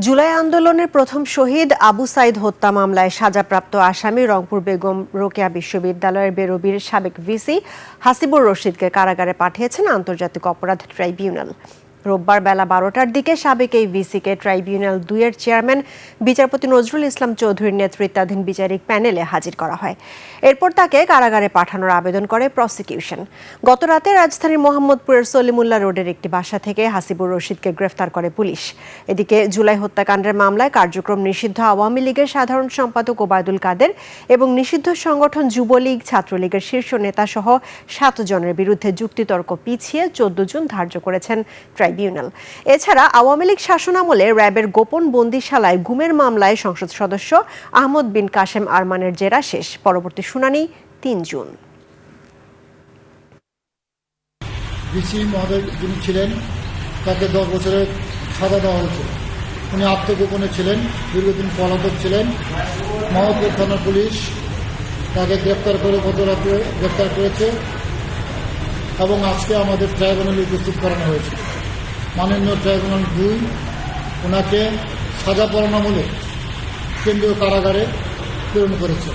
জুলাই আন্দোলনের প্রথম শহীদ আবু সাইদ হত্যা মামলায় সাজাপ্রাপ্ত আসামি রংপুর বেগম রোকেয়া বিশ্ববিদ্যালয়ের বেরোবির সাবেক ভিসি হাসিবুর রশিদকে কারাগারে পাঠিয়েছেন আন্তর্জাতিক অপরাধ ট্রাইব্যুনাল। রোববার বেলা 12টার দিকে সাবেক এই ভিসিকে ট্রাইব্যুনাল 2-এর চেয়ারম্যান বিচারপতি নজরুল ইসলাম চৌধুরীর নেতৃত্বাধীন বিচারিক প্যানেলে হাজির করা হয়। এরপর তাকে কারাগারে পাঠানোর আবেদন করে প্রসিকিউশন। গত রাতে রাজধানীর মোহাম্মদপুরের সলিমুল্লাহ রোডের একটি বাসা থেকে হাসিবুর রশিদকে গ্রেফতার করে পুলিশ। এদিকে জুলাই হত্যাকাণ্ডের মামলায় কার্যক্রম নিষিদ্ধ আওয়ামী লীগের সাধারণ সম্পাদক ওবায়দুল কাদের এবং নিষিদ্ধ সংগঠন যুবলীগ ছাত্রলীগের শীর্ষ নেতাসহ 7 জনের বিরুদ্ধে যুক্তিতর্ক পিছিয়ে 14 জুন ধার্য করেছেন ট্রাইব্যুনাল। এছাড়া আওয়ামী লীগ শাসনামলে র্যাবের গোপন বন্দিশালায় গুমের মামলায় সংসদ সদস্য আহমদ বিন কাশেম আরমানের জেরা শেষ। পরবর্তী শুনানি 3 জুন। ভিসি মহোদয় যিনি ছিলেন তাকে 10 বছরের সাজা দেওয়া হয়েছিল। উনি আত্মগোপনে ছিলেন, দীর্ঘদিন পলাতক ছিলেন। মোহাম্মদপুর থানার পুলিশ তাকে গ্রেপ্তার করে গত রাতে গ্রেপ্তার করেছে এবং আজকে আমাদের ট্রাইব্যুনালে উপস্থিত করানো হয়েছে। মাননীয় ট্রাইব্যুনাল 2 ওনাকে সাজা পরোয়ানা বলে কেন্দ্রীয় কারাগারে প্রেরণ করেছে।